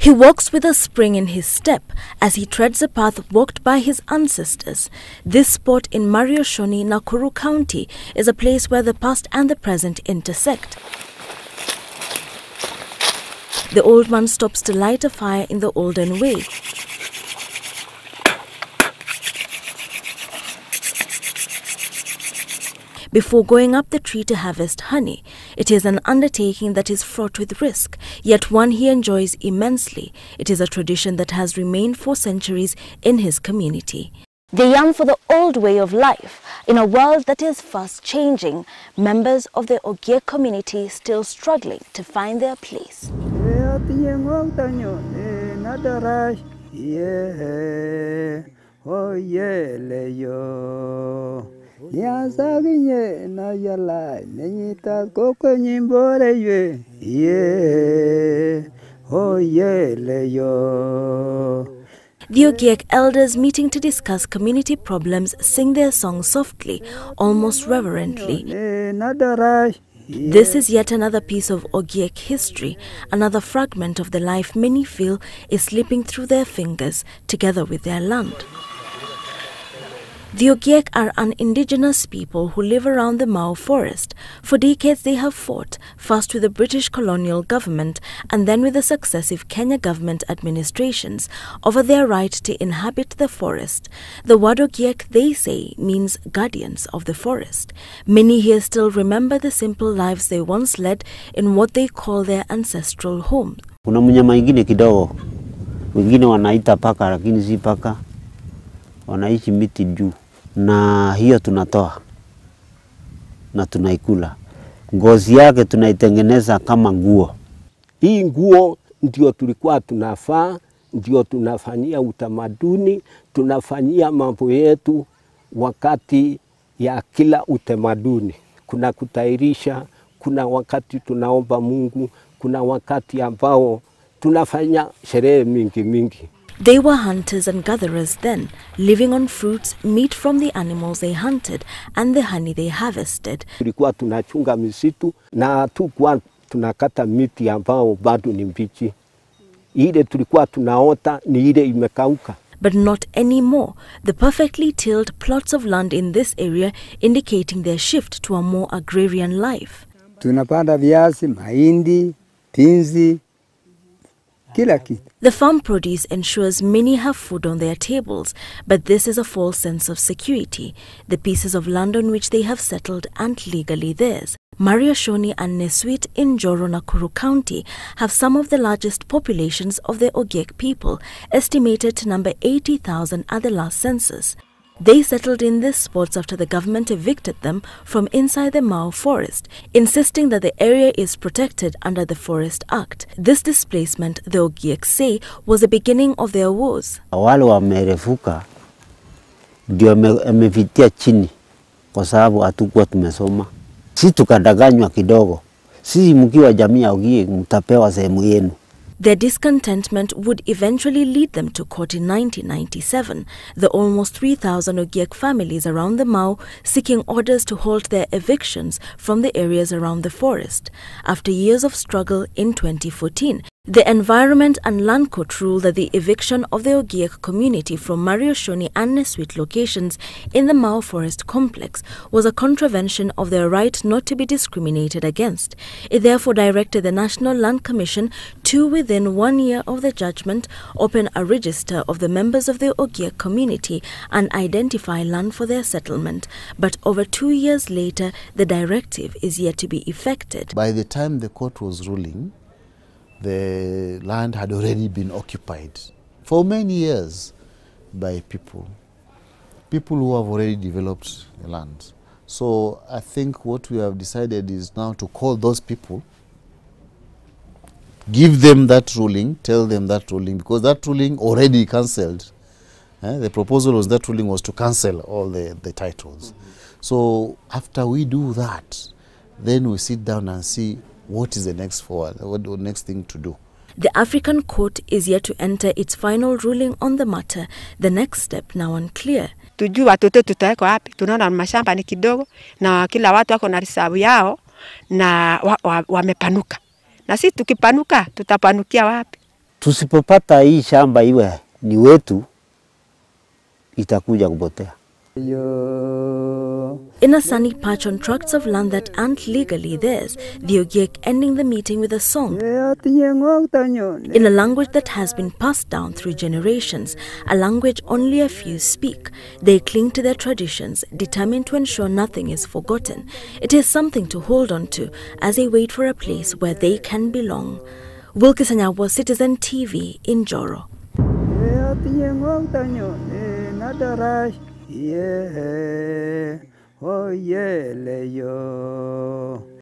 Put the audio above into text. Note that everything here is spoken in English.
He walks with a spring in his step as he treads a path walked by his ancestors. This spot in Marioshoni, Nakuru County is a place where the past and the present intersect. The old man stops to light a fire in the olden way. Before going up the tree to harvest honey, it is an undertaking that is fraught with risk, yet one he enjoys immensely. It is a tradition that has remained for centuries in his community. They yearn for the old way of life in a world that is fast changing. Members of the Ogiek community still struggling to find their place. The Ogiek elders meeting to discuss community problems sing their song softly, almost reverently. This is yet another piece of Ogiek history, another fragment of the life many feel is slipping through their fingers together with their land. The Ogiek are an indigenous people who live around the Mau forest. For decades they have fought, first with the British colonial government and then with the successive Kenya government administrations, over their right to inhabit the forest. The word Ogiek, they say, means guardians of the forest. Many here still remember the simple lives they once led in what they call their ancestral homes. Kuna mnyama ingine kidogo, wengine wanaita paka lakini si paka, wanaishi miti juu. Na hiyo tunatoa na tunaikula. Ngozi yake tunaitengeneza kama nguo. Hii nguo ndio tulikuwa tunafaa, ndio tunafanyia utamaduni, tunafanyia mambo yetu wakati ya kila utamaduni. Kuna kutairisha, kuna wakati tunaomba Mungu, kuna wakati ambao tunafanya sherehe mingi. They were hunters and gatherers then, living on fruits, meat from the animals they hunted and the honey they harvested. Tulikuwa tunachunga misitu na tukua tunakata miti ambao bado ni mbichi. Ile tulikuwa tunaota ni ile imekauka. But not anymore. The perfectly tilled plots of land in this area indicating their shift to a more agrarian life. Tunapanda viazi, mahindi, pinzi, kila kitu. The farm produce ensures many have food on their tables, but this is a false sense of security. The pieces of land on which they have settled aren't legally theirs. Marioshoni and Neswit in Joro, Nakuru County have some of the largest populations of the Ogiek people, estimated to number 80,000 at the last census. They settled in these spots after the government evicted them from inside the Mau forest, insisting that the area is protected under the Forest Act. This displacement, the Ogiek say, was the beginning of their woes. Wale wamerefuka ndio wamevitia chini kwa sababu hatukuwa tumesoma. Sisi tukadanganywa kidogo. Sisi mkiwa jamii ya Ogiek mtapewa sehemu yenu. Their discontentment would eventually lead them to court in 1997, the almost 3,000 Ogiek families around the Mau seeking orders to halt their evictions from the areas around the forest. After years of struggle in 2014, the Environment and Land Court ruled that the eviction of the Ogiek community from Marioshoni and Neswit locations in the Mau Forest complex was a contravention of their right not to be discriminated against. It therefore directed the National Land Commission to, within 1 year of the judgment, open a register of the members of the Ogiek community and identify land for their settlement. But over 2 years later, the directive is yet to be effected. By the time the court was ruling, the land had already been occupied for many years by people who have already developed the land. So I think what we have decided is now to call those people, give them that ruling, tell them that ruling, because that ruling already cancelled. The proposal was that ruling was to cancel all the titles. So after we do that, then we sit down and see what is the next forward, what the next thing to do. The African court is yet to enter its final ruling on the matter. The next step now unclear. Tujue watoto tutaweka wapi? Tunaona mashamba ni kidogo na kila watu wako na risabu yao na wamepanuka. Na sisi tukipanuka tutapanukia wapi? Tusipopata hii shamba iwe ni wetu, itakuja kupotea. In a sunny patch on tracts of land that aren't legally theirs, the Ogiek ending the meeting with a song. In a language that has been passed down through generations, a language only a few speak, they cling to their traditions, determined to ensure nothing is forgotten. It is something to hold on to as they wait for a place where they can belong. Wilkister Nyabwa, Citizen TV in Joro. Yeah, oh yeah,